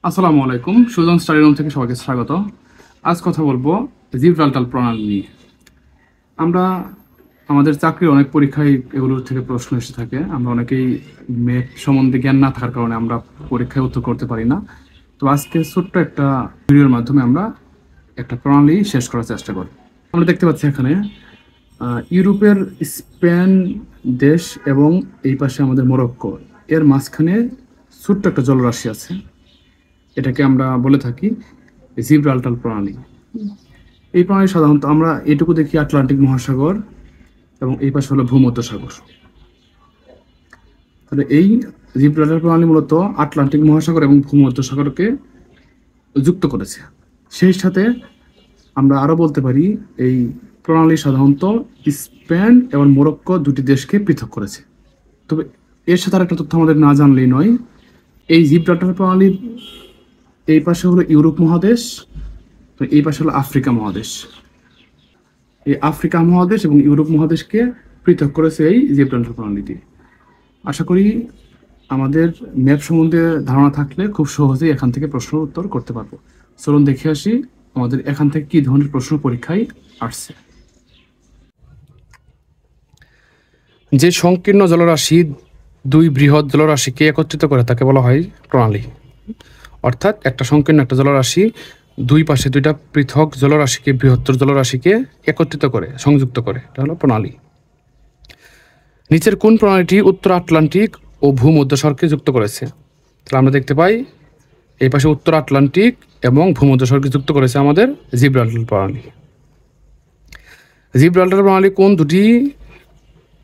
আসসালামু আলাইকুম, Sujan study room থেকে সবাইকে স্বাগত। আজ কথা বলবো জিব্রাল্টার প্রণালী নিয়ে। আমরা আমাদের চাকরির অনেক পরীক্ষায় এগুলোর থেকে প্রশ্ন এসে থাকে। আমরা অনেকেই ম্যাপ সম্বন্ধে জ্ঞান না থাকার কারণে আমরা পরীক্ষায় উত্তর করতে পারি না। তো আজকে ছোট্ট একটা ভিডিওর মাধ্যমে আমরা একটা প্রণালী শেষ করার চেষ্টা করি। আমরা দেখতে পাচ্ছি এখানে ইউরোপের স্পেন দেশ এবং এই পাশে আমাদের মরক্কো, এর মাঝখানে ছোট্ট একটা জলরাশি আছে। এটাকে আমরা বলে থাকি জিব্রাল্টার প্রণালী। এই প্রণালী সাধারণত আমরা এটুকু দেখি আটলান্টিক মহাসাগর এবং এই পাশে হলো ভূমধ্যসাগর। তাহলে এই জিব্রাল্টার প্রণালী মূলত আটলান্টিক মহাসাগর এবং ভূমধ্যসাগরকে যুক্ত করেছে। সেই সাথে আমরা আরো বলতে পারি এই প্রণালী সাধারণত স্পেন এবং মরক্কো দুটি দেশকে পৃথক করেছে। তবে এর সাথে আরেকটা তথ্য আমাদের না জানলেই নয়, এই জিব্রাল্টার প্রণালীর এই পাশে হলো ইউরোপ মহাদেশ, তো এই পাশে হলো আফ্রিকা মহাদেশ। এই আফ্রিকা মহাদেশ এবং ইউরোপ মহাদেশকে পৃথক করেছে এই জিব্রাল্টার প্রণালীটি। আশা করি আমাদের ম্যাপ সম্বন্ধে ধারণা থাকলে খুব সহজেই এখান থেকে প্রশ্ন উত্তর করতে পারবো। চলুন দেখে আসি আমাদের এখান থেকে কি ধরনের প্রশ্ন পরীক্ষায় আসছে। যে সংকীর্ণ জলরাশি দুই বৃহৎ জলরাশিকে একত্রিত করে তাকে বলা হয় প্রণালী। অর্থাৎ একটা সংকীর্ণ একটা জলরাশি দুই পাশে দুইটা পৃথক জলরাশিকে, বৃহত্তর জলরাশিকে একত্রিত করে, সংযুক্ত করে, এটা হলো প্রণালী। নিচের কোন প্রণালীটি উত্তর আটলান্টিক ও ভূমধ্যসাগরকে যুক্ত করেছে? তাহলে আমরা দেখতে পাই এই পাশে উত্তর আটলান্টিক এবং ভূমধ্যসাগরকে যুক্ত করেছে আমাদের জিব্রাল্টার প্রণালী। জিব্রাল্টার প্রণালী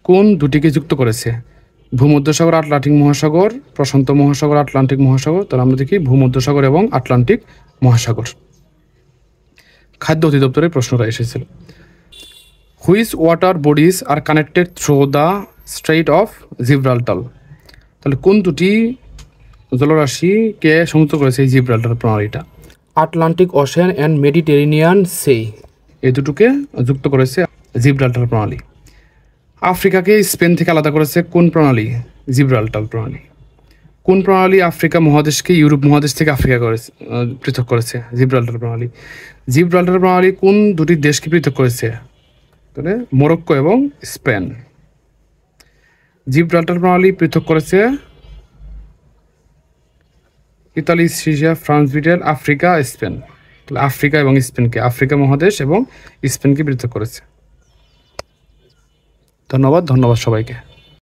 কোন দুটিকে যুক্ত করেছে? ভূমধ্যসাগর, আটলান্টিক মহাসাগর, প্রশান্ত মহাসাগর, আটলান্টিক মহাসাগর। তাহলে আমরা দেখি ভূমধ্যসাগর এবং আটলান্টিক মহাসাগর। খাদ্য অধিদপ্তরের প্রশ্নটা এসেছিল। Which water bodies are connected through the strait of Gibraltar? তাহলে কোন দুটি জলরাশিকে সংযুক্ত করেছে এই জিব্রাল্টার প্রণালীটা? Atlantic ocean and Mediterranean sea, এই দুটোকে যুক্ত করেছে জিব্রাল্টার প্রণালী। আফ্রিকাকে স্পেন থেকে আলাদা করেছে কোন প্রণালী? জিব্রাল্টার প্রণালী। কোন প্রণালী আফ্রিকা মহাদেশকে ইউরোপ মহাদেশ থেকে আফ্রিকা করেছে, পৃথক করেছে? জিব্রাল্টার প্রণালী। জিব্রাল্টার প্রণালী কোন দুটি দেশকে পৃথক করেছে? তাহলে মরক্কো এবং স্পেন। জিব্রাল্টার প্রণালী পৃথক করেছে Italy, Syria, France, Britain, Africa, Spain. তাহলে আফ্রিকা এবং স্পেনকে, আফ্রিকা মহাদেশ এবং স্পেনকে পৃথক করেছে। ধন্যবাদ সবাইকে।